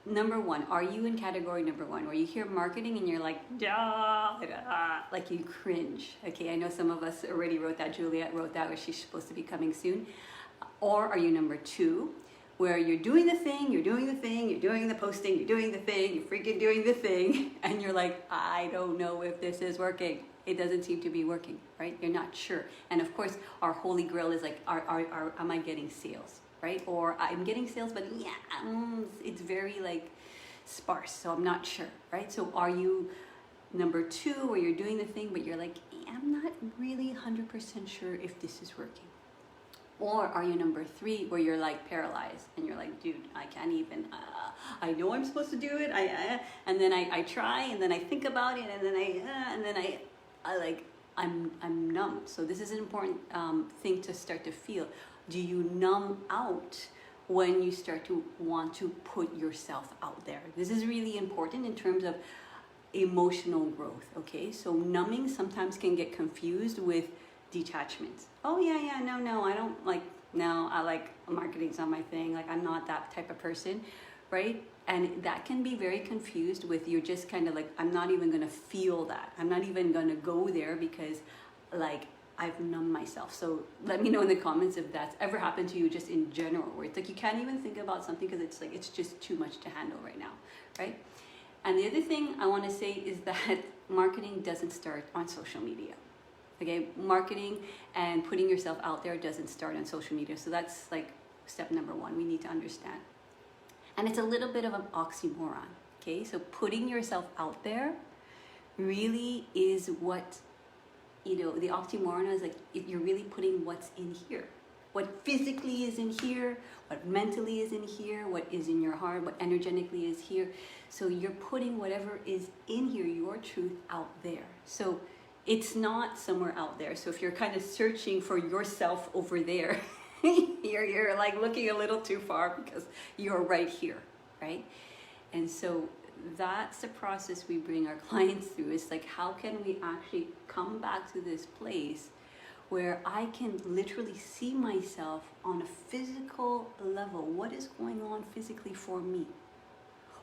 number one, are you in category number one, where you hear marketing and you're like, "Duh, duh," like you cringe? Okay, I know some of us already wrote that. Juliet wrote that, where she's supposed to be coming soon. Or are you number two, where you're doing the thing, you're doing the thing, you're doing the posting, you're doing the thing, you're freaking doing the thing, and you're like, I don't know if this is working. It doesn't seem to be working, right? You're not sure. And of course, our holy grail is like, am I getting sales, right? Or I'm getting sales, but yeah, it's very like sparse, so I'm not sure, right? So are you number two, where you're doing the thing, but you're like, I'm not really 100% sure if this is working? Or are you number three, where you're like paralyzed and you're like, dude, I can't even, I know I'm supposed to do it, and then I try, and then I think about it, and then I'm numb. So this is an important thing to start to feel. Do you numb out when you start to want to put yourself out there? This is really important in terms of emotional growth, okay? So numbing sometimes can get confused with detachment. Oh yeah, no, I don't like, no, I like marketing's not my thing. Like, I'm not that type of person, right? And that can be very confused with, you're just kind of like, I'm not even gonna feel that. I'm not even gonna go there because like I've numbed myself. So let me know in the comments if that's ever happened to you, just in general, where it's like you can't even think about something because it's like, it's just too much to handle right now, right? And the other thing I wanna say is that marketing doesn't start on social media. Okay, marketing and putting yourself out there doesn't start on social media. So that's like step number one, we need to understand. And it's a little bit of an oxymoron, okay? So putting yourself out there really is what, you know, the oxymoron is like, you're really putting what's in here. What physically is in here, what mentally is in here, what is in your heart, what energetically is here. So you're putting whatever is in here, your truth, out there. So it's not somewhere out there. So if you're kind of searching for yourself over there, you're like looking a little too far, because you're right here, right? And so that's the process we bring our clients through. It's like, how can we actually come back to this place where I can literally see myself on a physical level? What is going on physically for me?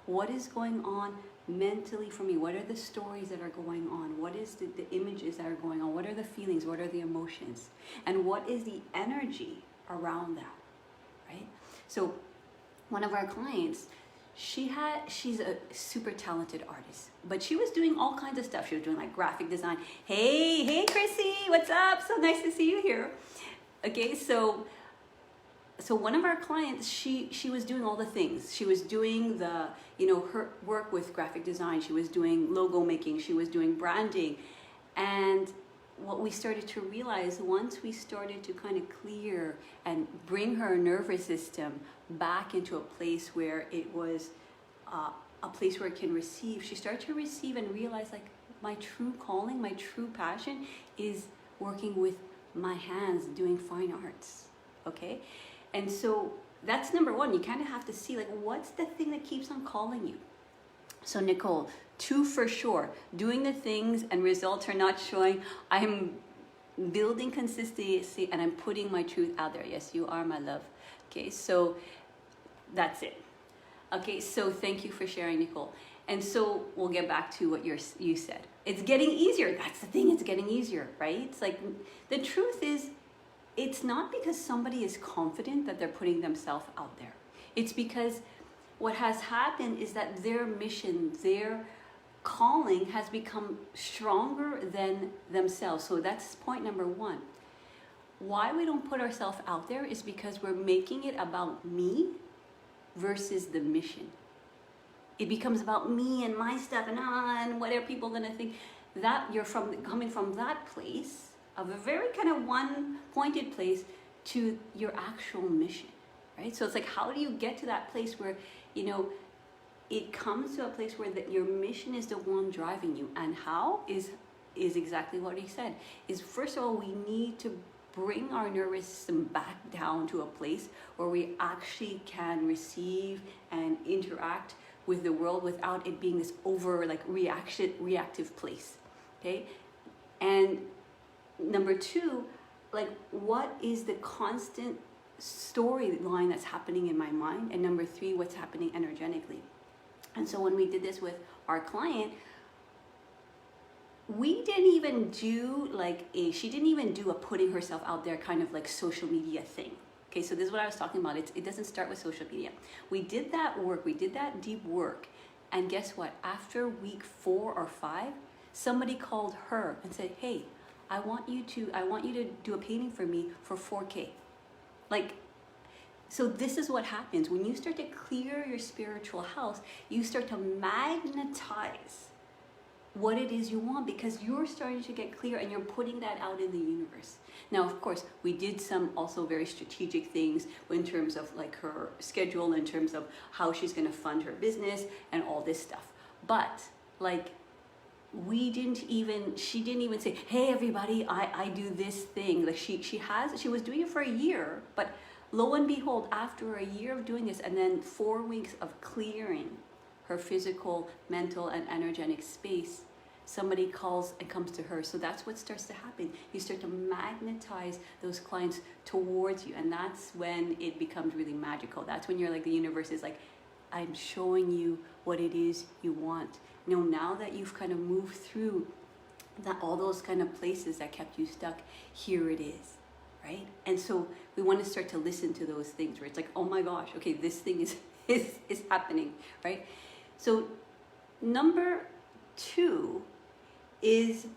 What is going on mentally for me? What are the stories that are going on? What is the images that are going on? What are the feelings? What are the emotions? And what is the energy around that, right? So one of our clients, she's a super talented artist, but she was doing all kinds of stuff. She was doing like graphic design. Hey Chrissy, what's up? So nice to see you here. Okay, so one of our clients, she was doing all the things. She was doing the, you know, her work with graphic design. She was doing logo making. She was doing branding. And what we started to realize, once we started to kind of clear and bring her nervous system back into a place where it was a place where it can receive, she started to receive and realize, like, my true calling, my true passion is working with my hands, doing fine arts, okay? And so that's number one. You kind of have to see, like, what's the thing that keeps on calling you? So Nicole, 2 for sure. Doing the things and results are not showing. I'm building consistency and I'm putting my truth out there. Yes, you are, my love. Okay, so that's it. Okay, so thank you for sharing, Nicole. And so we'll get back to what you said. It's getting easier. That's the thing. It's getting easier, right? It's like, the truth is, it's not because somebody is confident that they're putting themselves out there. It's because what has happened is that their mission, their calling has become stronger than themselves. So that's point number one. Why we don't put ourselves out there is because we're making it about me versus the mission. It becomes about me and my stuff and what are people gonna think? That you're coming from that place of a very kind of one-pointed place to your actual mission, right? So it's like, how do you get to that place where, you know, it comes to a place where your mission is the one driving you? And how is exactly what he said, is first of all, we need to bring our nervous system back down to a place where we actually can receive and interact with the world without it being this over like reactive place, okay? And number two, like, what is the constant storyline that's happening in my mind? And number three, what's happening energetically? And so when we did this with our client, we didn't even do she didn't even do a putting herself out there kind of like social media thing. Okay, so this is what I was talking about. It doesn't start with social media. We did that work, we did that deep work, and guess what? After week 4 or 5, somebody called her and said, hey, I want you to do a painting for me for 4K. So this is what happens. When you start to clear your spiritual house, you start to magnetize what it is you want, because you're starting to get clear and you're putting that out in the universe. Now, of course, we did some also very strategic things in terms of like her schedule, in terms of how she's going to fund her business and all this stuff. But like, she didn't even say, hey everybody, I do this thing. Like she was doing it for a year, but lo and behold, after a year of doing this and then 4 weeks of clearing her physical, mental, and energetic space, somebody calls and comes to her. So that's what starts to happen. You start to magnetize those clients towards you, and that's when it becomes really magical. That's when you're like, the universe is like, I'm showing you what it is you want. You know, now that you've kind of moved through all those kind of places that kept you stuck, here it is, right? And so we want to start to listen to those things where it's like, oh my gosh, okay, this thing is happening, right? So number 2 is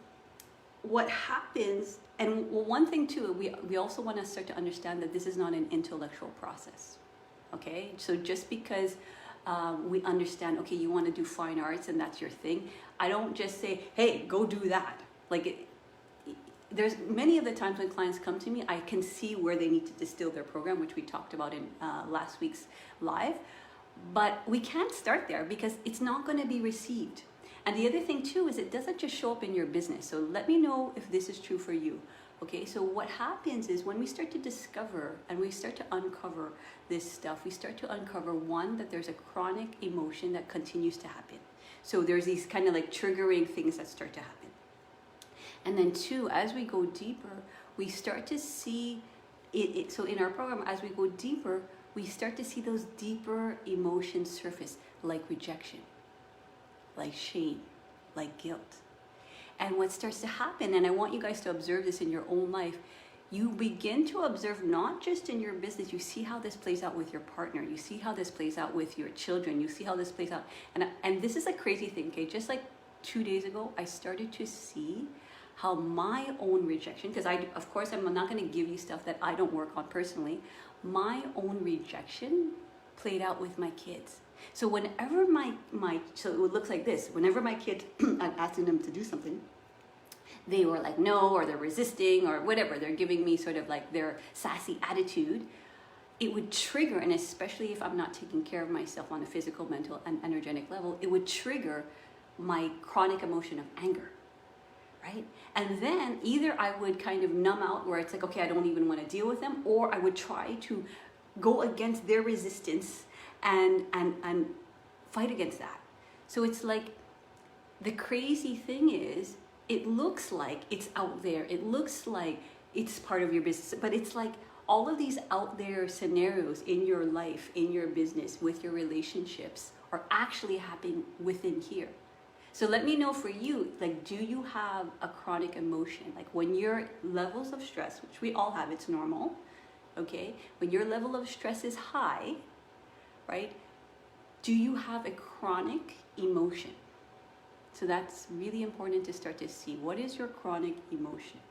what happens, and one thing too, we also want to start to understand that this is not an intellectual process, okay? So just because we understand, okay, you want to do fine arts and that's your thing, I don't just say, hey, go do that. There's many of the times when clients come to me, I can see where they need to distill their program, which we talked about in last week's live. But we can't start there because it's not going to be received. And the other thing too is it doesn't just show up in your business. So let me know if this is true for you. Okay, so what happens is when we start to discover and we start to uncover this stuff, we start to uncover, one, that there's a chronic emotion that continues to happen. So there's these kind of like triggering things that start to happen. And then 2, as we go deeper, we start to see it. So in our program, as we go deeper, we start to see those deeper emotions surface, like rejection, like shame, like guilt. And what starts to happen, and I want you guys to observe this in your own life, you begin to observe not just in your business, you see how this plays out with your partner, you see how this plays out with your children, you see how this plays out. And this is a crazy thing, okay? Just like 2 days ago, I started to see how my own rejection, because of course I'm not going to give you stuff that I don't work on personally, my own rejection played out with my kids. So whenever so it looks like this, whenever my kids, I'm asking them to do something, they were like no, or they're resisting or whatever, they're giving me sort of like their sassy attitude, it would trigger, and especially if I'm not taking care of myself on a physical, mental, and energetic level, it would trigger my chronic emotion of anger. Right? And then either I would kind of numb out where it's like, okay, I don't even want to deal with them, or I would try to go against their resistance and fight against that. So it's like, the crazy thing is, it looks like it's out there. It looks like it's part of your business, but it's like all of these out there scenarios in your life, in your business, with your relationships are actually happening within here. So let me know for you, like, do you have a chronic emotion? Like when your levels of stress, which we all have, it's normal, okay? When your level of stress is high, right? Do you have a chronic emotion? So that's really important to start to see. What is your chronic emotion?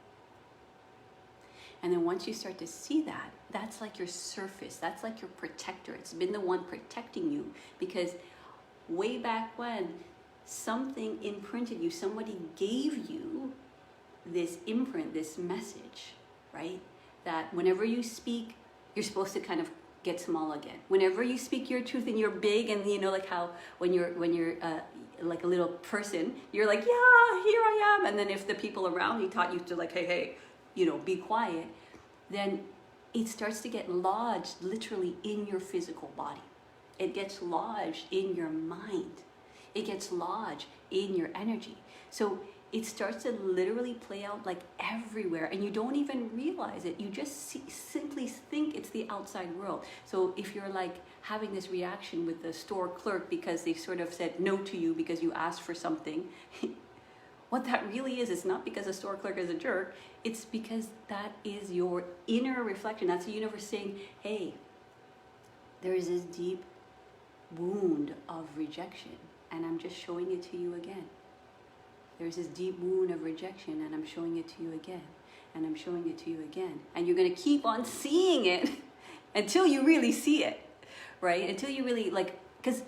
And then once you start to see that, that's like your surface. That's like your protector. It's been the one protecting you, because way back when, something imprinted you, somebody gave you this imprint, this message, right? That whenever you speak, you're supposed to kind of get small again. Whenever you speak your truth and you're big, and you know, like how when you're like a little person, you're like, yeah, here I am. And then if the people around you taught you to like, hey, you know, be quiet, then it starts to get lodged literally in your physical body. It gets lodged in your mind. It gets lodged in your energy. So it starts to literally play out like everywhere, and you don't even realize it. You just simply think it's the outside world. So if you're like having this reaction with the store clerk because they sort of said no to you because you asked for something, what that really is not because the store clerk is a jerk. It's because that is your inner reflection. That's the universe saying, hey, there is this deep wound of rejection, and I'm just showing it to you again. There's this deep wound of rejection, and I'm showing it to you again, and I'm showing it to you again. And you're going to keep on seeing it until you really see it, right? Until you really, like, because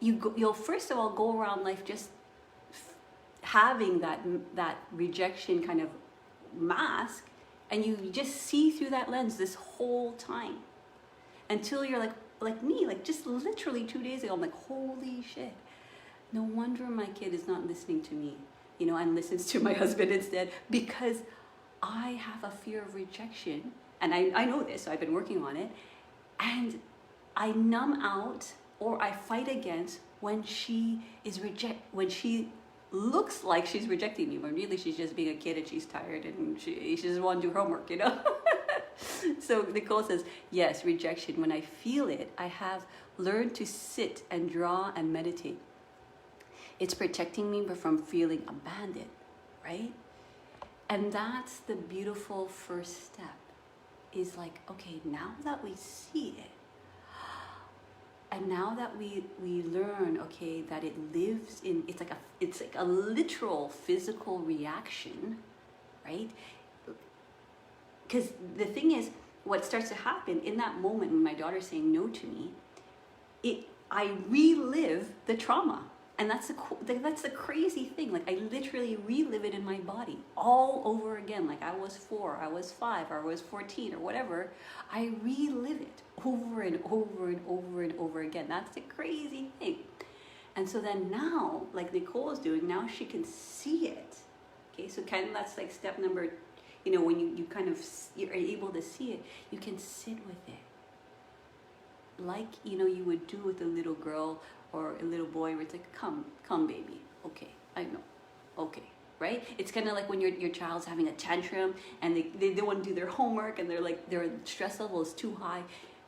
you'll first of all go around life just having that rejection kind of mask, and you just see through that lens this whole time until you're like me, like just literally 2 days ago, I'm like, holy shit, no wonder my kid is not listening to me, and listens to my husband instead, because I have a fear of rejection, and I know this, so I've been working on it, and I numb out or I fight against when she looks like she's rejecting me, when really she's just being a kid and she's tired and she doesn't want to do homework, So Nicole says, yes, rejection, when I feel it, I have learned to sit and draw and meditate. It's protecting me from feeling abandoned, right? And that's the beautiful first step, is like, okay, now that we see it, and now that we learn, okay, that it lives in, it's like a literal physical reaction, right? Because the thing is, what starts to happen in that moment when my daughter's saying no to me, I relive the trauma. And that's the crazy thing. Like, I literally relive it in my body all over again. Like, I was 4, I was 5, or I was 14, or whatever. I relive it over and over and over and over again. That's the crazy thing. And so then now, like Nicole is doing, now she can see it. Okay, so kind of that's like step number, when you're able to see it, you can sit with it. Like, you would do with a little girl or a little boy, where it's like, come baby, okay, I know, okay, right? It's kind of like when your child's having a tantrum and they don't want to do their homework, and their stress level is too high.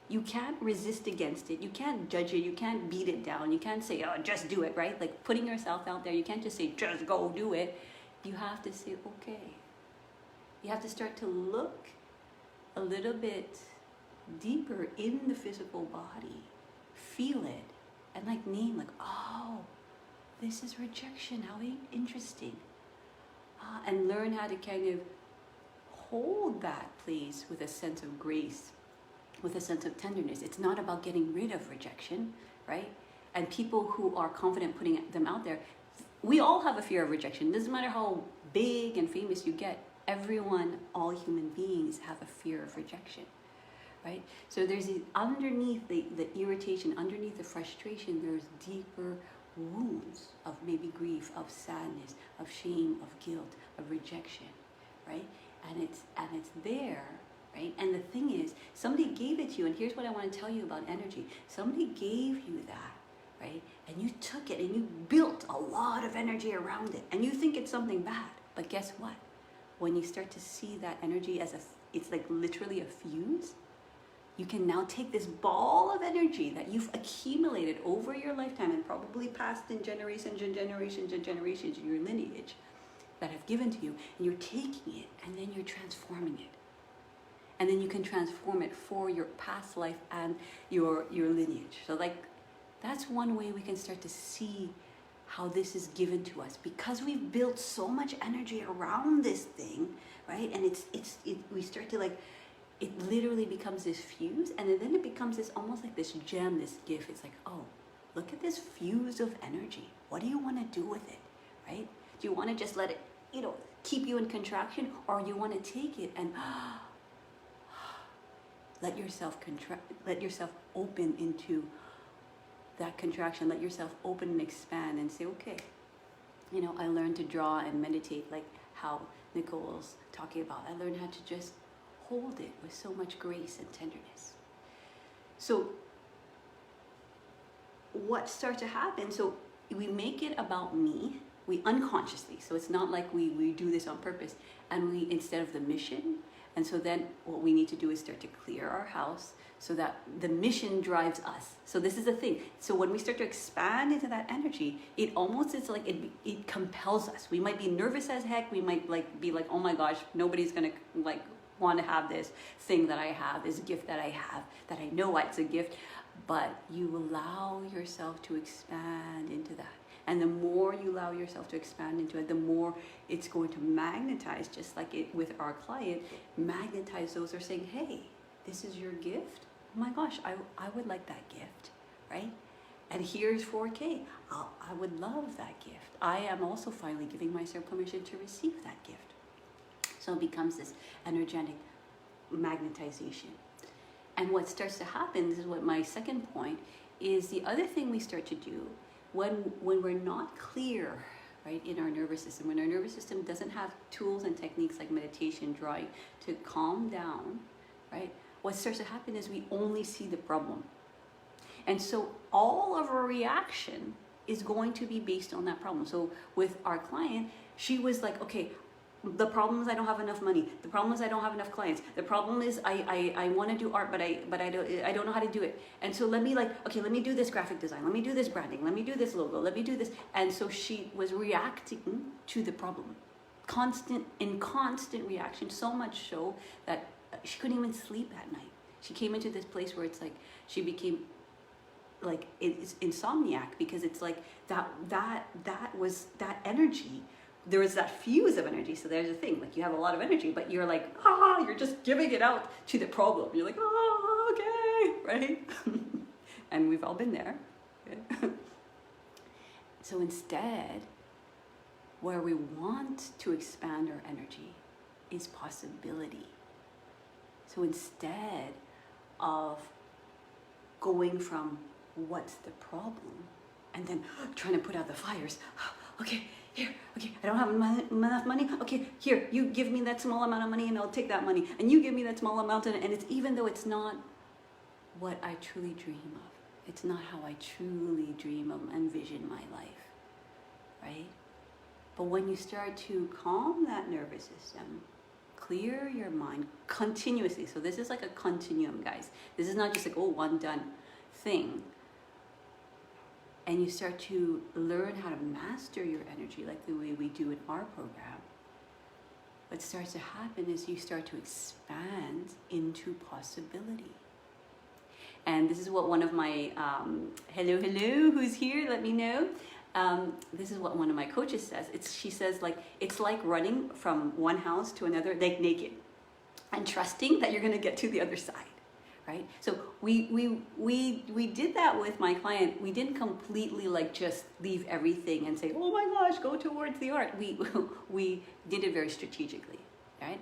You can't resist against it, you can't judge it, you can't beat it down, you can't say, oh, just do it, right? Like putting yourself out there, you can't just say, just go do it. You have to say, okay. You have to start to look a little bit deeper in the physical body, feel it, and like name, like, oh, this is rejection, how interesting. And learn how to kind of hold that place with a sense of grace, with a sense of tenderness. It's not about getting rid of rejection, right? And people who are confident putting them out there, we all have a fear of rejection. It doesn't matter how big and famous you get. Everyone, all human beings have a fear of rejection. Right? So there's underneath the irritation, underneath the frustration, there's deeper wounds of maybe grief, of sadness, of shame, of guilt, of rejection, right? And it's there, right? And the thing is, somebody gave it to you, and here's what I want to tell you about energy. Somebody gave you that, right? And you took it and you built a lot of energy around it, and you think it's something bad. But guess what? When you start to see that energy as it's like literally a fuse, you can now take this ball of energy that you've accumulated over your lifetime and probably passed in generations and generations and generations in your lineage that have given to you, and you're taking it and then you're transforming it. And then you can transform it for your past life and your lineage. So like, that's one way we can start to see how this is given to us, because we've built so much energy around this thing, right? And we start to like, it literally becomes this fuse, and then it becomes this almost like this gem, this gift. It's like, oh, look at this fuse of energy. What do you want to do with it, right? Do you want to just let it, keep you in contraction, or you want to take it and let yourself open into that contraction, let yourself open and expand and say, okay, I learned to draw and meditate, like how Nicole's talking about. I learned how to just hold it with so much grace and tenderness. So what starts to happen, so we make it about me, we unconsciously, so it's not like we do this on purpose, and we, instead of the mission, and so then what we need to do is start to clear our house so that the mission drives us. So this is the thing. So when we start to expand into that energy, it almost is like it compels us. We might be nervous as heck. We might like be like, oh my gosh, nobody's gonna like want to have this thing that I have, this gift that I have, that I know it's a gift. But you allow yourself to expand into that. And the more you allow yourself to expand into it, the more it's going to magnetize, just like it with our client, magnetize those who are saying, hey, this is your gift. Oh my gosh, I would like that gift, right? And here's 4K. I would love that gift. I am also finally giving myself permission to receive that gift. So it becomes this energetic magnetization. And what starts to happen, this is what my second point, is the other thing we start to do when we're not clear, right, in our nervous system, when our nervous system doesn't have tools and techniques like meditation, drawing to calm down, right, what starts to happen is we only see the problem. And so all of our reaction is going to be based on that problem. So with our client, she was like, okay, the problem is I don't have enough money. The problem is I don't have enough clients. The problem is I want to do art, but I don't know how to do it. And so let me do this graphic design. Let me do this branding. Let me do this logo. Let me do this. And so she was reacting to the problem, constant reaction, so much so that she couldn't even sleep at night. She came into this place where it's like she became like it's insomniac, because it's like that was that energy. There was that fuse of energy. So there's a thing, like you have a lot of energy, but you're like, you're just giving it out to the problem. You're like, okay, right? And we've all been there. Yeah. So instead, where we want to expand our energy is possibility. So instead of going from what's the problem and then trying to put out the fires, okay, here, okay, I don't have enough money. Okay, here, you give me that small amount of money and I'll take that money. And you give me that small amount, and it's, even though it's not what I truly dream of. It's not how I truly dream of and envision my life, right? But when you start to calm that nervous system, clear your mind continuously. So this is like a continuum, guys. This is not just like, oh, one done thing. And you start to learn how to master your energy like the way we do in our program. What starts to happen is you start to expand into possibility. And this is what one of my, hello, who's here? Let me know. This is what one of my coaches says. She says, like, it's like running from one house to another, like naked, and trusting that you're going to get to the other side. Right? So we did that with my client. We didn't completely like just leave everything and say, oh my gosh, go towards the art. We did it very strategically, right?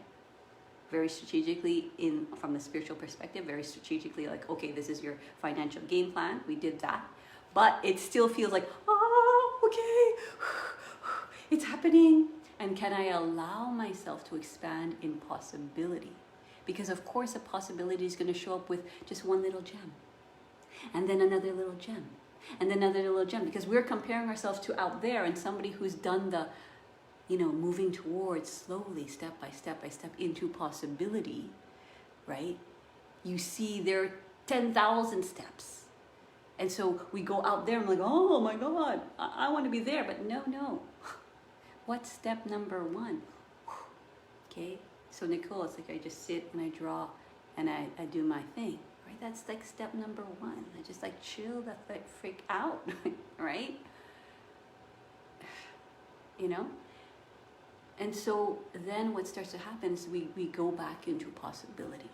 Very strategically from the spiritual perspective, very strategically, like, okay, this is your financial game plan. We did that. But it still feels like, oh, okay, it's happening. And can I allow myself to expand in possibility? Because of course a possibility is going to show up with just one little gem, and then another little gem, and then another little gem, because we're comparing ourselves to out there and somebody who's done the, moving towards slowly, step by step into possibility, right? You see there are 10,000 steps. And so we go out there and we're like, oh my God, I want to be there. But no. What's step number one? Okay. So Nicole, it's like I just sit and I draw and I do my thing, right? That's like step number one. I just like chill the freak out, right? And so then what starts to happen is we go back into possibility,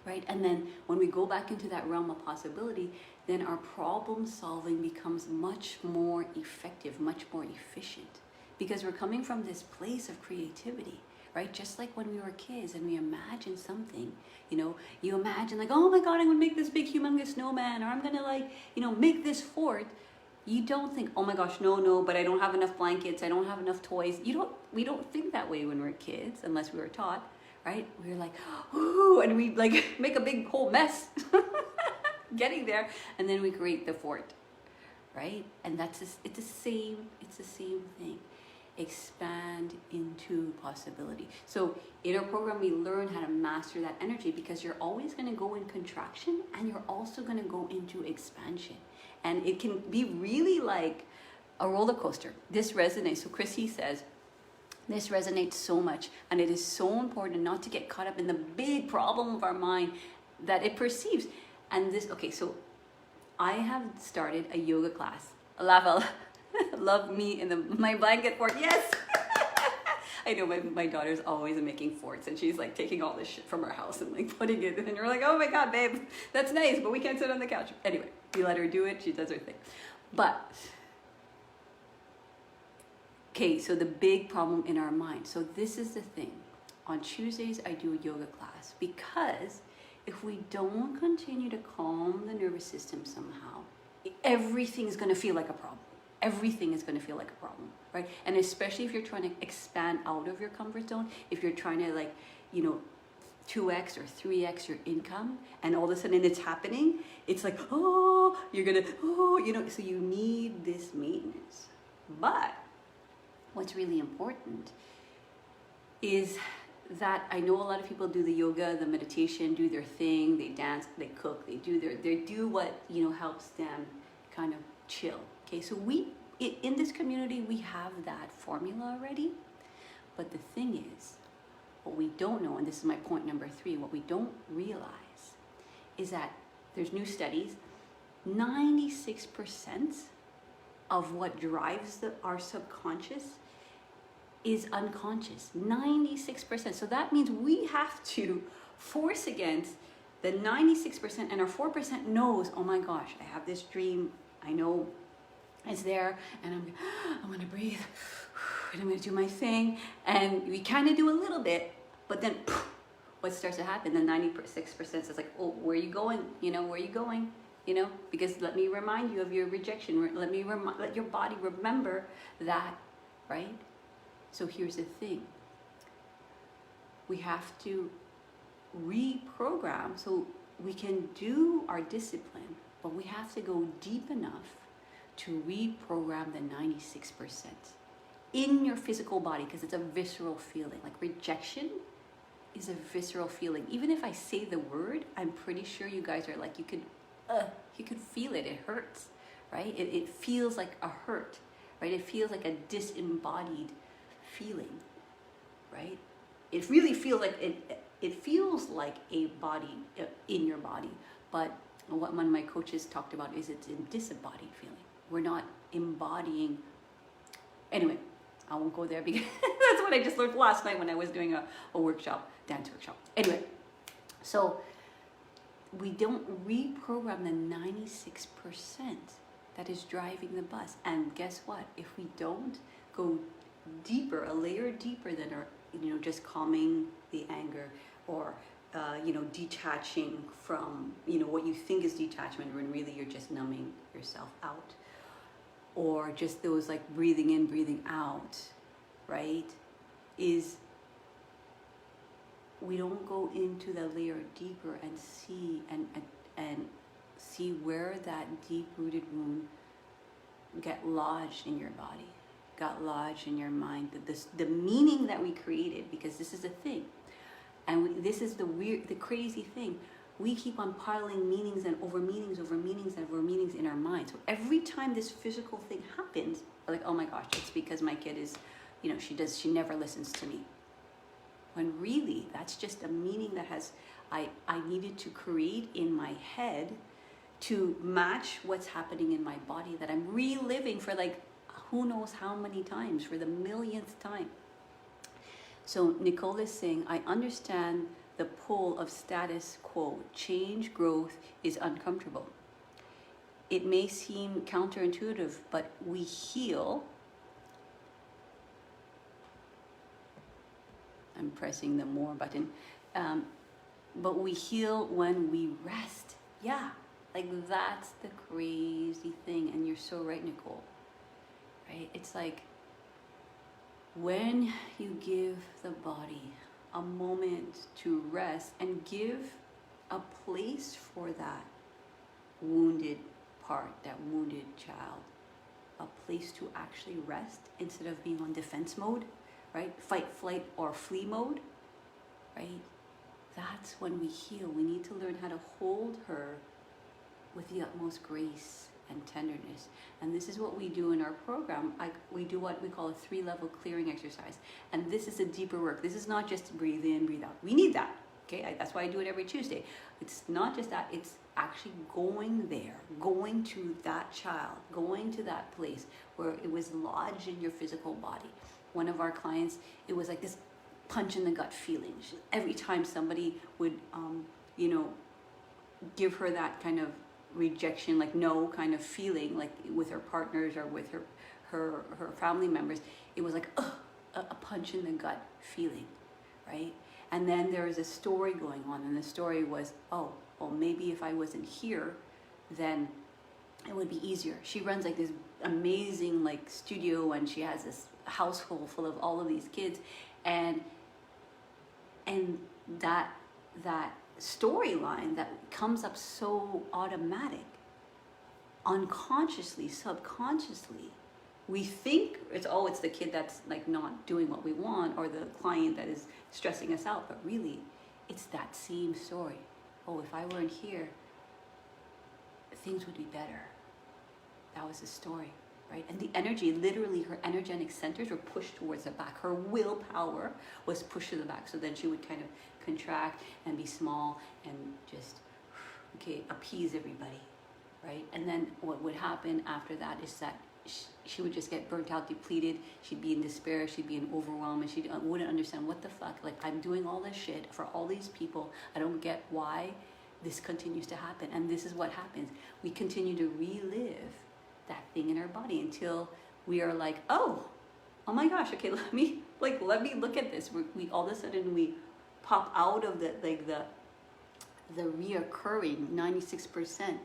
right? And then when we go back into that realm of possibility, then our problem solving becomes much more effective, much more efficient, because we're coming from this place of creativity. Right? Just like when we were kids and we imagine something, you imagine like, oh my God, I'm gonna make this big humongous snowman, or I'm gonna make this fort. You don't think, oh my gosh, no, but I don't have enough blankets, I don't have enough toys. We don't think that way when we're kids, unless we were taught, right? We're like, ooh, and we like make a big whole mess getting there, and then we create the fort, right? And it's the same thing. Expand into possibility. So in our program, we learn how to master that energy, because you're always going to go in contraction and you're also going to go into expansion. And it can be really like a roller coaster. This resonates. So Chrissy says, this resonates so much, and it is so important not to get caught up in the big problem of our mind that it perceives. And this, okay, so I have started a yoga class. Love me in my blanket fort. Yes. I know my daughter's always making forts, and she's like taking all this shit from her house and like putting it, and you're like, oh my God, babe, that's nice, but we can't sit on the couch. Anyway, we let her do it. She does her thing. But okay, so the big problem in our mind. So this is the thing. On Tuesdays, I do a yoga class, because if we don't continue to calm the nervous system somehow, everything is going to feel like a problem. Everything is going to feel like a problem, right? And especially if you're trying to expand out of your comfort zone, if you're trying to 2x or 3x your income, and all of a sudden it's happening, it's like, so you need this maintenance. But what's really important is that I know a lot of people do the yoga, the meditation, do their thing, they dance, they cook, they do what helps them kind of chill. Okay, so in this community, we have that formula already. But the thing is, what we don't know, and this is my point number 3, what we don't realize is that there's new studies, 96% of what drives our subconscious is unconscious. 96%. So that means we have to force against the 96%, and our 4% knows, oh my gosh, I have this dream, I know it's there, and I'm gonna breathe, and I'm gonna do my thing, and we kind of do a little bit, but then what starts to happen? The 96% says like, oh, where are you going? Where are you going? Because let me remind you of your rejection. Let your body remember that, right? So here's the thing. We have to reprogram so we can do our discipline, but we have to go deep enough to reprogram the 96% in your physical body, because it's a visceral feeling. Like rejection is a visceral feeling. Even if I say the word, I'm pretty sure you guys are like, you could feel it. It hurts, right? It feels like a hurt, right? It feels like a disembodied feeling, right? It really feels like it feels like a body in your body. But what one of my coaches talked about is it's a disembodied feeling. We're not embodying. Anyway, I won't go there, because that's what I just learned last night when I was doing a workshop, dance workshop. Anyway, so we don't reprogram the 96% that is driving the bus. And guess what? If we don't go deeper, a layer deeper than our, just calming the anger, or detaching from, what you think is detachment when really you're just numbing yourself out, or just those like breathing in, breathing out, right? Is we don't go into the layer deeper and see and see where that deep-rooted wound got lodged in your body, got lodged in your mind, the meaning that we created. Because this is the thing, and this is the crazy thing. We keep on piling meanings and over meanings over meanings and over meanings in our mind. So every time this physical thing happens, we're like, oh my gosh, it's because my kid is, she never listens to me. When really, that's just a meaning that I needed to create in my head to match what's happening in my body, that I'm reliving for like, who knows how many times, for the millionth time. So Nicole is saying, I understand the pull of status quo. Change, growth is uncomfortable. It may seem counterintuitive, but we heal. I'm pressing the more button. But we heal when we rest. Yeah, like that's the crazy thing. And you're so right, Nicole. Right? It's like when you give the body a moment to rest and give a place for that wounded part, that wounded child, a place to actually rest instead of being on defense mode, right? Fight, flight, or flee mode, right? That's when we heal. We need to learn how to hold her with the utmost grace and tenderness. And this is what we do in our program. We do what we call a 3-level clearing exercise. And this is a deeper work. This is not just breathe in, breathe out. We need that. Okay, that's why I do it every Tuesday. It's not just that, it's actually going there, going to that child, going to that place where it was lodged in your physical body. One of our clients, it was like this punch in the gut feeling. Every time somebody would, give her that kind of rejection, like no kind of feeling, like with her partners or with her family members, it was like a punch in the gut feeling, right? And then there was a story going on, and the story was, oh, well, maybe if I wasn't here, then it would be easier. She runs like this amazing like studio, and she has this household full of all of these kids, and that storyline that comes up so automatic, unconsciously, subconsciously, we think it's the kid that's like not doing what we want, or the client that is stressing us out, but really it's that same story. Oh, if I weren't here, things would be better. That was the story, right? And the energy, literally her energetic centers were pushed towards the back. Her willpower was pushed to the back. So then she would kind of contract and be small and just, appease everybody, right? And then what would happen after that is that she would just get burnt out, depleted. She'd be in despair. She'd be in overwhelm, and she wouldn't understand what the fuck. Like, I'm doing all this shit for all these people. I don't get why this continues to happen. And this is what happens. We continue to relive that thing in our body until we are like, oh my gosh. Okay, let me look at this. We all of a sudden we pop out of the reoccurring 96%,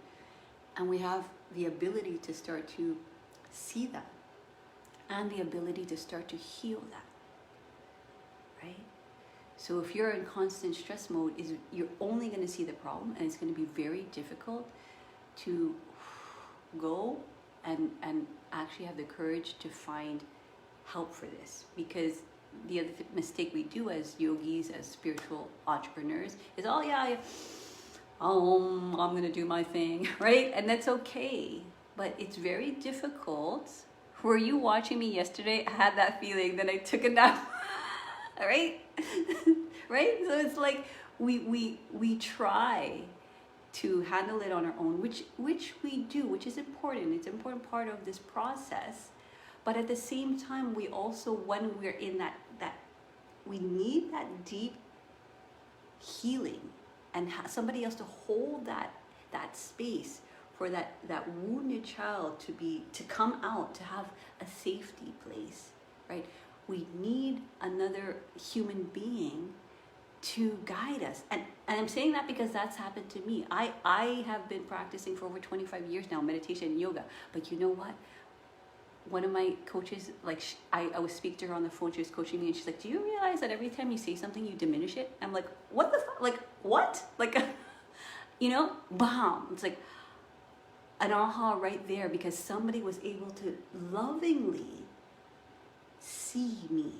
and we have the ability to start to see that, and the ability to start to heal that, right? So if you're in constant stress mode, you're only going to see the problem, and it's going to be very difficult to go and actually have the courage to find help for this. Because the other mistake we do as yogis, as spiritual entrepreneurs, is I'm going to do my thing, right? And that's okay. But it's very difficult. Were you watching me yesterday? I had that feeling, then I took a nap, right? Right? So it's like we try to handle it on our own, which we do, which is important. It's an important part of this process. But at the same time, we also, when we're in that we need that deep healing and somebody else to hold that space for that wounded child to come out, to have a safety place, right? We need another human being to guide us. And I'm saying that because that's happened to me. I have been practicing for over 25 years now, meditation and yoga. But you know what? One of my coaches, like I was speaking to her on the phone, she was coaching me, and she's like, do you realize that every time you say something, you diminish it? I'm like, what the fuck? Like, what? Like, bam. It's like an aha right there, because somebody was able to lovingly see me,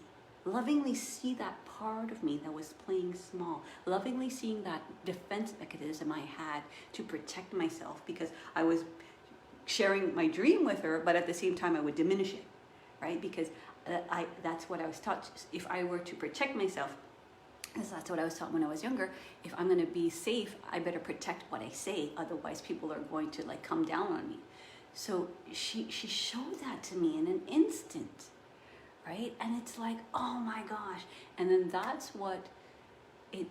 lovingly see that part of me that was playing small, lovingly seeing that defense mechanism I had to protect myself, because I was sharing my dream with her, but at the same time I would diminish it, right? Because that's what I was taught. If I were to protect myself, because that's what I was taught when I was younger, if I'm going to be safe, I better protect what I say, otherwise people are going to like come down on me. So she showed that to me in an instant, right? And it's like, oh my gosh. And then that's what it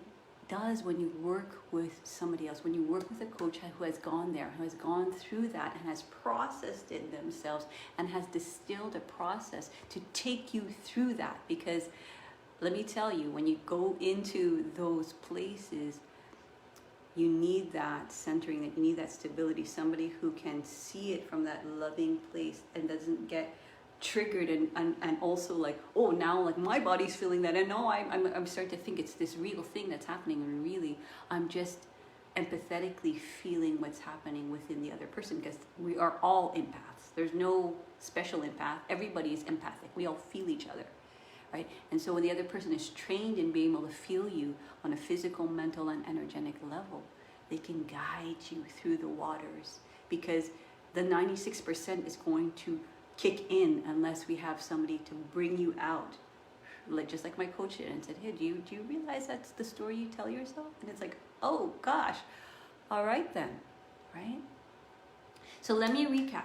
does when you work with somebody else, when you work with a coach who has gone there, who has gone through that and has processed it themselves and has distilled a process to take you through that. Because let me tell you, when you go into those places, you need that centering, that you need that stability, somebody who can see it from that loving place and doesn't get triggered and also like, oh, now like my body's feeling that, and no, I'm starting to think it's this real thing that's happening, and really I'm just empathetically feeling what's happening within the other person, because we are all empaths. There's no special empath. Everybody is empathic. We all feel each other, right? And so when the other person is trained in being able to feel you on a physical, mental, and energetic level, they can guide you through the waters, because the 96% is going to kick in unless we have somebody to bring you out. Like, just like my coach did and said, hey, do you realize that's the story you tell yourself? And it's like, oh gosh, all right then, right? So let me recap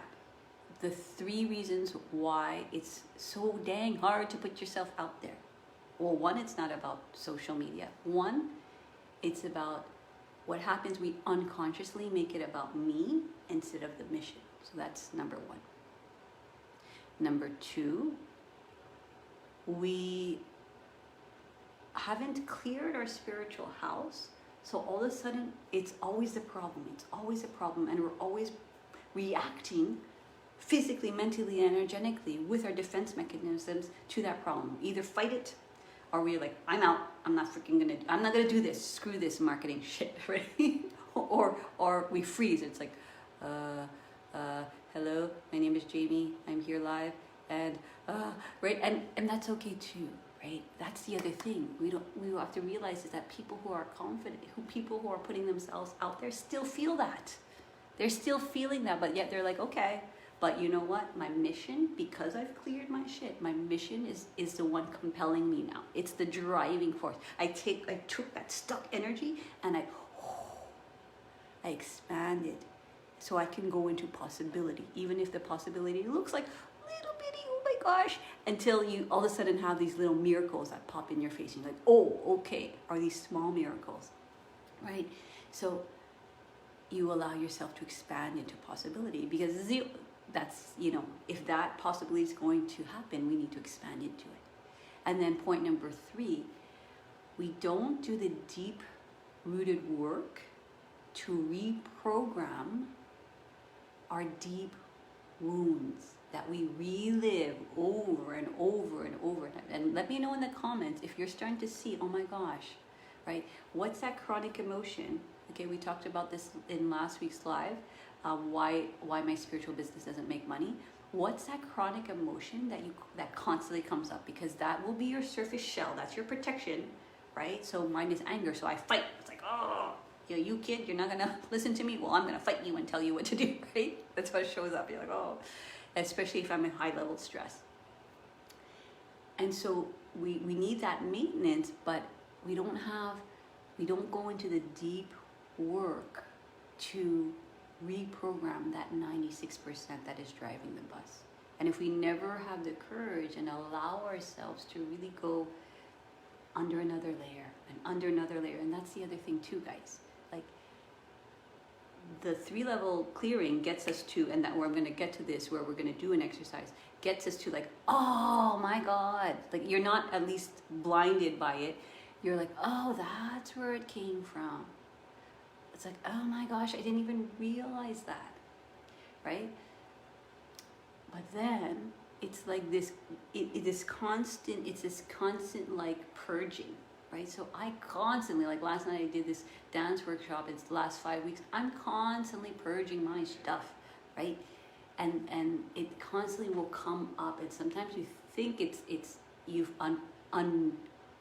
the 3 reasons why it's so dang hard to put yourself out there. Well, 1, it's not about social media. 1, it's about what happens, we unconsciously make it about me instead of the mission. So that's number 1. Number 2, we haven't cleared our spiritual house, so all of a sudden it's always a problem. It's always a problem, and we're always reacting physically, mentally, and energetically with our defense mechanisms to that problem. Either fight it, or we're like, I'm out. I'm not gonna do this. Screw this marketing shit, right? or we freeze. It's like, hello, my name is Jamie. I'm here live. And right, and that's okay too, right? That's the other thing. We have to realize is that people who are confident, people who are putting themselves out there, still feel that. They're still feeling that, but yet they're like, okay, but you know what? My mission, because I've cleared my shit, my mission is the one compelling me now. It's the driving force. I took that stuck energy and I expanded, so I can go into possibility, even if the possibility looks like little bitty, oh my gosh, until you all of a sudden have these little miracles that pop in your face. And you're like, oh, okay, are these small miracles, right? So you allow yourself to expand into possibility, because that's, if that possibility is going to happen, we need to expand into it. And then point number 3, we don't do the deep-rooted work to reprogram our deep wounds that we relive over and over and over. And let me know in the comments if you're starting to see, oh my gosh, right? What's that chronic emotion? Okay, we talked about this in last week's live, why my spiritual business doesn't make money. What's that chronic emotion that constantly comes up? Because that will be your surface shell. That's your protection, right? So mine is anger, so I fight. It's like, oh, you kid, you're not gonna listen to me? Well, I'm gonna fight you and tell you what to do, right? That's what shows up. You're like, oh, especially if I'm in high level stress. And so we need that maintenance, but we don't go into the deep work to reprogram that 96% that is driving the bus. And if we never have the courage and allow ourselves to really go under another layer and under another layer, and that's the other thing too, guys. Like, the 3-level clearing gets us to, and that where I'm going to get to this, where we're going to do an exercise, gets us to like, oh my God, like you're not at least blinded by it. You're like, oh, that's where it came from. It's like, oh my gosh, I didn't even realize that, right? But then it's like this, it's this constant like purging, right? So I constantly, like last night I did this dance workshop, it's the last 5 weeks, I'm constantly purging my stuff, right? And it constantly will come up, and sometimes you think you've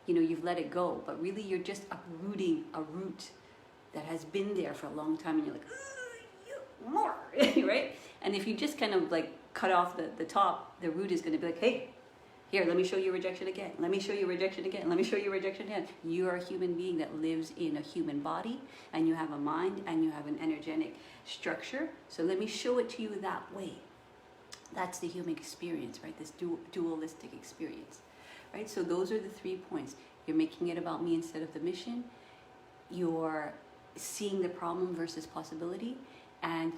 you've let it go, but really you're just uprooting a root that has been there for a long time, and you're like, more, right? And if you just kind of like cut off the top, the root is going to be like, hey, here, let me show you rejection again. Let me show you rejection again. Let me show you rejection again. You are a human being that lives in a human body, and you have a mind, and you have an energetic structure. So let me show it to you that way. That's the human experience, right? This dualistic experience, right? So those are the 3 points. You're making it about me instead of the mission. You're seeing the problem versus possibility, and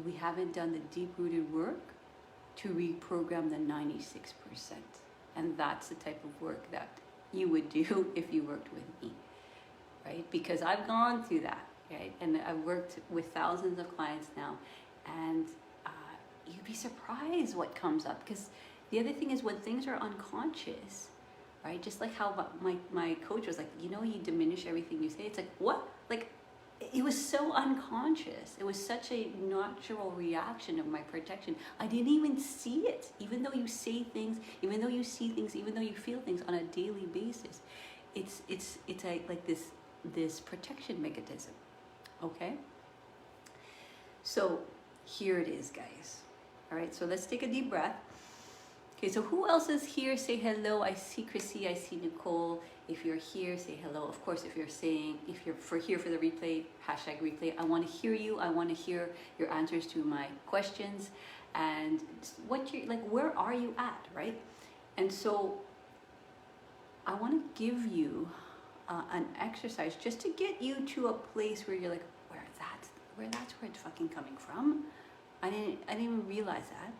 we haven't done the deep-rooted work to reprogram the 96%. And that's the type of work that you would do if you worked with me, right? Because I've gone through that, right? And I've worked with thousands of clients now, and you'd be surprised what comes up. Because the other thing is, when things are unconscious, right? Just like how my coach was like, you diminish everything you say. It's like, what? Like, it was so unconscious. It was such a natural reaction of my protection. I didn't even see it. Even though you say things, even though you see things, even though you feel things on a daily basis, it's like this protection mechanism. Okay? So here it is, guys. All right, so let's take a deep breath. Okay, so who else is here? Say hello. I see Chrissy, I see Nicole. If you're here, say hello. Of course, if you're here for the replay, hashtag replay, I want to hear you. I want to hear your answers to my questions and what you're like, where are you at, right? And so I want to give you an exercise just to get you to a place where you're like, that's where it's fucking coming from. I didn't even realize that.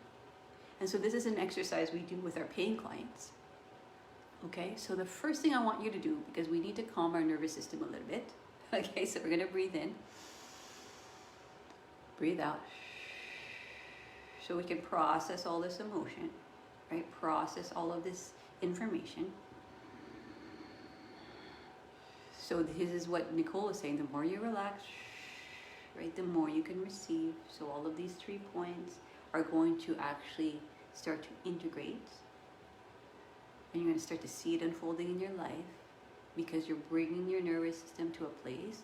And so this is an exercise we do with our paying clients. Okay, so the first thing I want you to do, because we need to calm our nervous system a little bit. Okay, so we're gonna breathe in, breathe out, so we can process all this emotion, right? Process all of this information. So this is what Nicole is saying, the more you relax, right, the more you can receive. So all of these 3 points are going to actually start to integrate, and you're going to start to see it unfolding in your life, because you're bringing your nervous system to a place,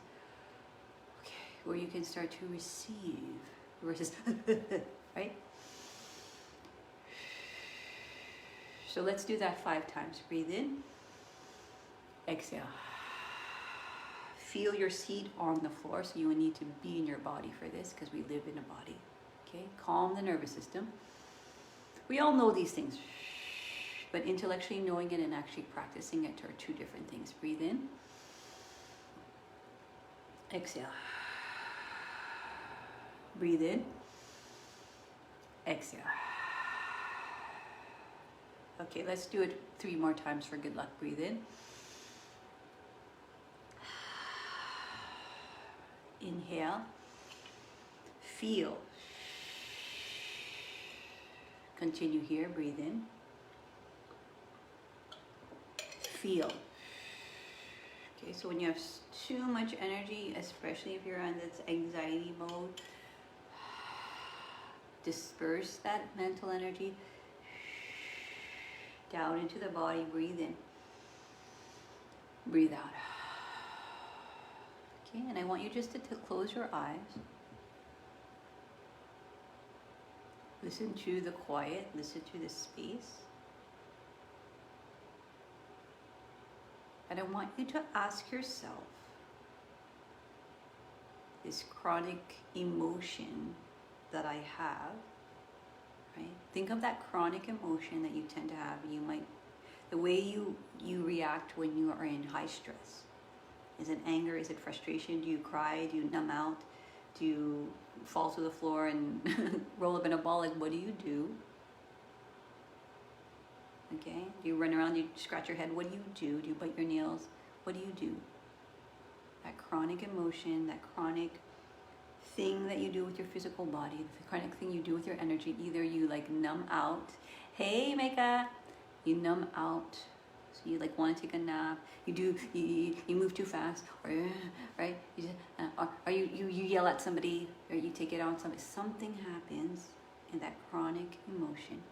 okay, where you can start to receive versus right? So let's do that 5 times. Breathe in, exhale. Feel your seat on the floor, so you will need to be in your body for this, because we live in a body. Okay, calm the nervous system. We all know these things, but intellectually knowing it and actually practicing it are 2 different things. Breathe in, exhale. Breathe in, exhale. Okay, let's do it 3 more times for good luck. Breathe in, inhale, feel. Continue here, breathe in, feel. Okay, so when you have too much energy, especially if you're on this anxiety mode, disperse that mental energy down into the body. Breathe in, breathe out. Okay, and I want you just to close your eyes. Listen to the quiet, listen to the space. And I want you to ask yourself, this chronic emotion that I have, right? Think of that chronic emotion that you tend to have. You might, the way you react when you are in high stress. Is it anger? Is it frustration? Do you cry? Do you numb out? Do you fall to the floor and roll up in a ball? Like, what do you do? Okay? Do you run around? Do you scratch your head? What do you do? Do you bite your nails? What do you do? That chronic emotion, that chronic thing that you do with your physical body, the chronic thing you do with your energy, either you like numb out. Hey, Mecca! You numb out. So you like want to take a nap, you move too fast, or right, or you yell at somebody, or you take it on somebody. Something happens in that chronic emotion.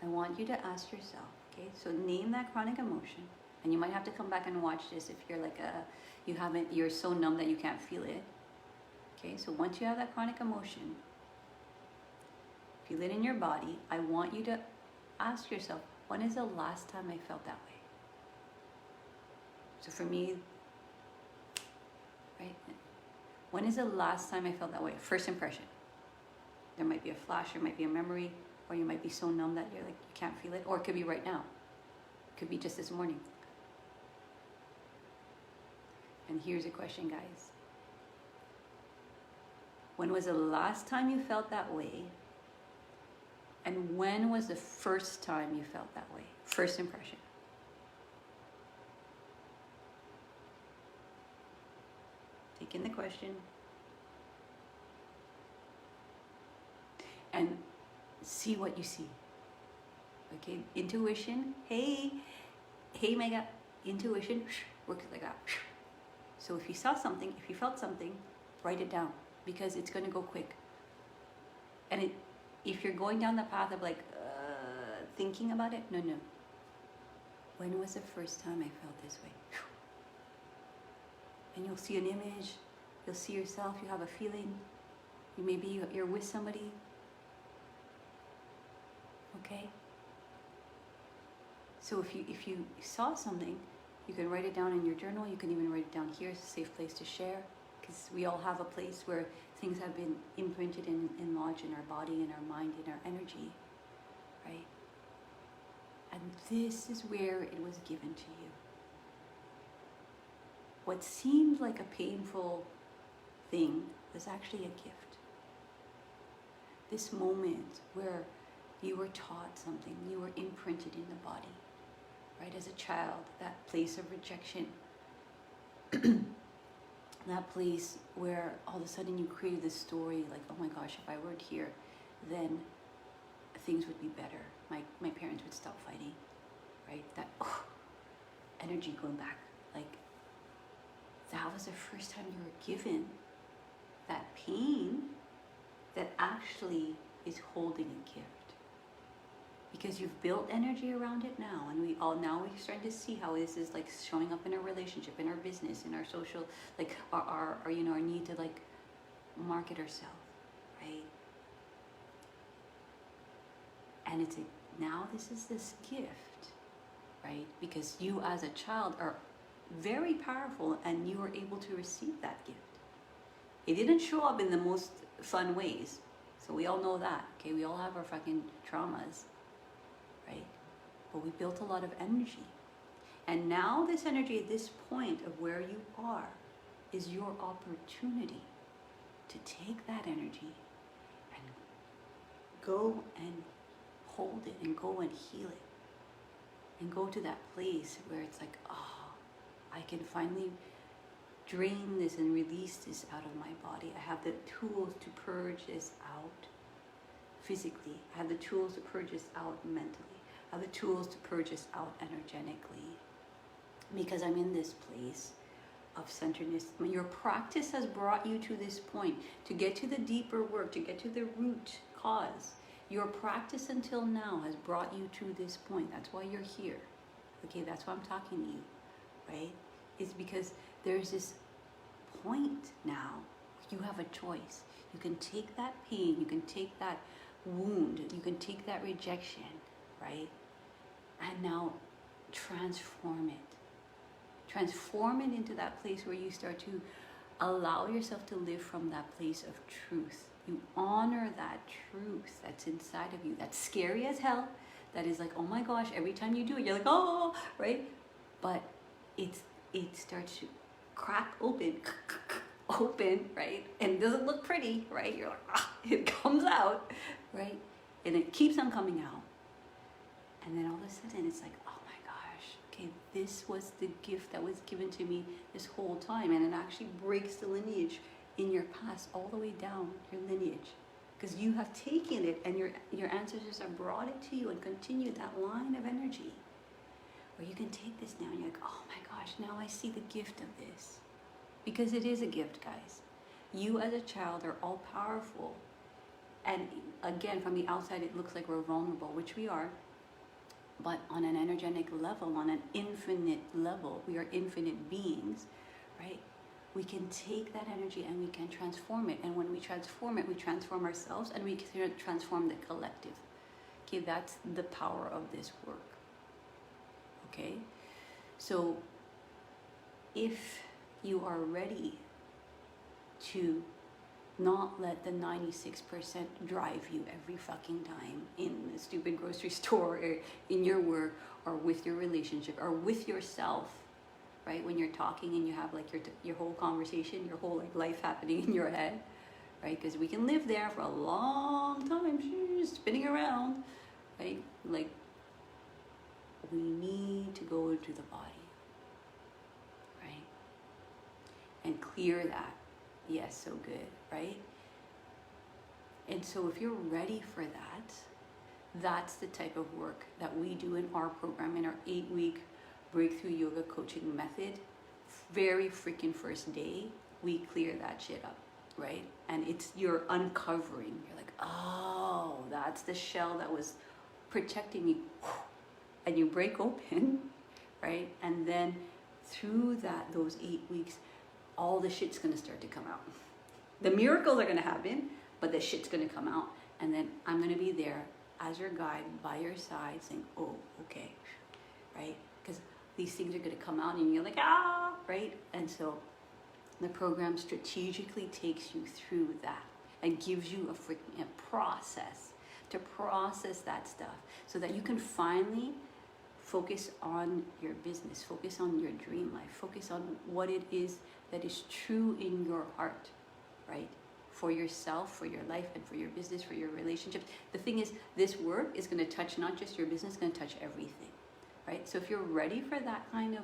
I want you to ask yourself, okay? So name that chronic emotion, and you might have to come back and watch this if you're like you're so numb that you can't feel it. Okay, so once you have that chronic emotion, feel it in your body. I want you to ask yourself, when is the last time I felt that way? So for me, right, when is the last time I felt that way? First impression. There might be a flash, there might be a memory, or you might be so numb that you're like, you can't feel it, or it could be right now. It could be just this morning. And here's a question, guys. When was the last time you felt that way? And when was the first time you felt that way? First impression. Take in the question. And see what you see. Okay, intuition. Hey Mega, intuition works like that. So if you saw something, if you felt something, write it down, because it's going to go quick. And if you're going down the path of like thinking about it, no. When was the first time I felt this way? And you'll see an image, you'll see yourself, you have a feeling, maybe you're with somebody. Okay? So if you saw something, you can write it down in your journal. You can even write it down here. It's a safe place to share, because we all have a place where things have been imprinted and lodged in our body, in our mind, in our energy, right? And this is where it was given to you. What seemed like a painful thing was actually a gift. This moment where you were taught something, you were imprinted in the body, right? As a child, that place of rejection, that place where all of a sudden you created this story like, oh my gosh, if I weren't here, then things would be better. My parents would stop fighting, right? That energy going back, like that was the first time you were given that pain that actually is holding a gift. Because you've built energy around it now, and we're starting to see how this is like showing up in our relationship, in our business, in our social, like our need to like market ourselves, right? And now this is this gift, right? Because you as a child are very powerful, and you were able to receive that gift. It didn't show up in the most fun ways, so we all know that. Okay, we all have our fucking traumas, right? But we built a lot of energy, and now this energy at this point of where you are is your opportunity to take that energy and go and hold it, and go and heal it, and go to that place where it's like, I can finally drain this and release this out of my body. I have the tools to purge this out physically. I have the tools to purge this out mentally. I have the tools to purge this out energetically, because I'm in this place of centeredness. Your practice has brought you to this point, to get to the deeper work, to get to the root cause. Your practice until now has brought you to this point. That's why you're here. Okay, that's why I'm talking to you, right? It's because there's this point now. You have a choice. You can take that pain, you can take that wound, you can take that rejection, right? And now transform it. Transform it into that place where you start to allow yourself to live from that place of truth. You honor that truth that's inside of you, that's scary as hell, that is like, oh my gosh, every time you do it, you're like, oh, right? But it starts to crack open, right? And it doesn't look pretty, right? You're like, it comes out, right? And it keeps on coming out. And then all of a sudden it's like, oh my gosh, okay, this was the gift that was given to me this whole time. And it actually breaks the lineage in your past all the way down your lineage, because you have taken it, and your ancestors have brought it to you and continued that line of energy, where you can take this now and you're like, oh my gosh, now I see the gift of this. Because it is a gift, guys. You as a child are all powerful, and again, from the outside it looks like we're vulnerable, which we are, but on an energetic level, on an infinite level, we are infinite beings, right? We can take that energy and we can transform it. And when we transform it, we transform ourselves, and we can transform the collective. Okay, that's the power of this work. Okay? So if you are ready to not let the 96% drive you every fucking time in the stupid grocery store, or in your work, or with your relationship, or with yourself, right? When you're talking and you have like your whole conversation, your whole like life happening in your head, right? Because we can live there for a long time, spinning around, right? Like, we need to go into the body, right? And clear that. Yes, so good, right? And so if you're ready for that, that's the type of work that we do in our program, in our 8-week breakthrough yoga coaching method very freaking first day, we clear that shit up, right? And you're uncovering. You're like, oh, that's the shell that was protecting me. And you break open, right? And then through those 8 weeks, all the shit's gonna start to come out. The miracles are gonna happen, but the shit's gonna come out. And then I'm gonna be there as your guide by your side saying, oh, okay, right? Because these things are gonna come out and you're like, ah, right? And so the program strategically takes you through that and gives you a process to process that stuff so that you can finally focus on your business, focus on your dream life, focus on what it is that is true in your heart, right? For yourself, for your life, and for your business, for your relationships. The thing is, this work is going to touch not just your business, it's going to touch everything, right? So if you're ready for that kind of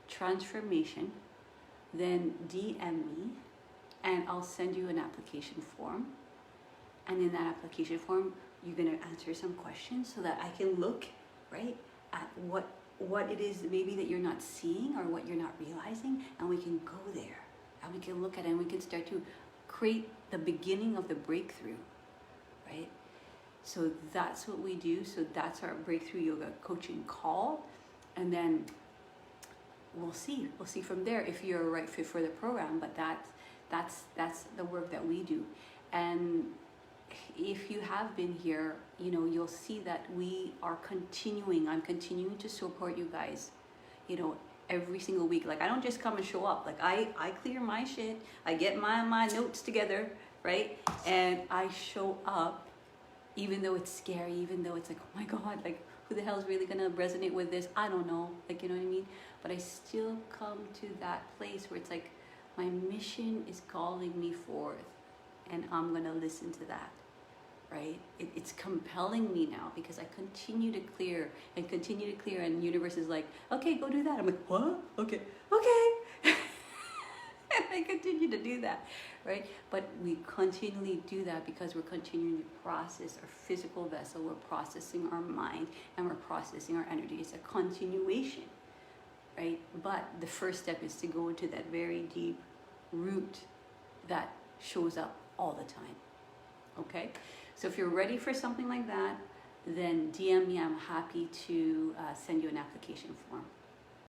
transformation, then DM me and I'll send you an application form. And in that application form, you're going to answer some questions so that I can look, right, at what it is maybe that you're not seeing or what you're not realizing, and we can go there and we can look at it and we can start to create the beginning of the breakthrough, right? So that's what we do. So that's our breakthrough yoga coaching call, and then we'll see from there if you're a right fit for the program. But that's the work that we do. And if you have been here, you know, you'll see that we are continuing. I'm continuing to support you guys, you know, every single week. Like, I don't just come and show up. Like, I clear my shit. I get my notes together, right? And I show up, even though it's scary, even though it's like, oh my God, like, who the hell is really gonna resonate with this? I don't know, like, you know what I mean? But I still come to that place where it's like, my mission is calling me forth, and I'm gonna listen to that, right? It's compelling me now because I continue to clear and continue to clear, and the universe is like, okay, go do that. I'm like, what? Okay. And I continue to do that, right? But we continually do that because we're continuing to process our physical vessel, we're processing our mind, and we're processing our energy. It's a continuation, right? But the first step is to go into that very deep root that shows up all the time, okay? So if you're ready for something like that, then DM me. I'm happy to send you an application form.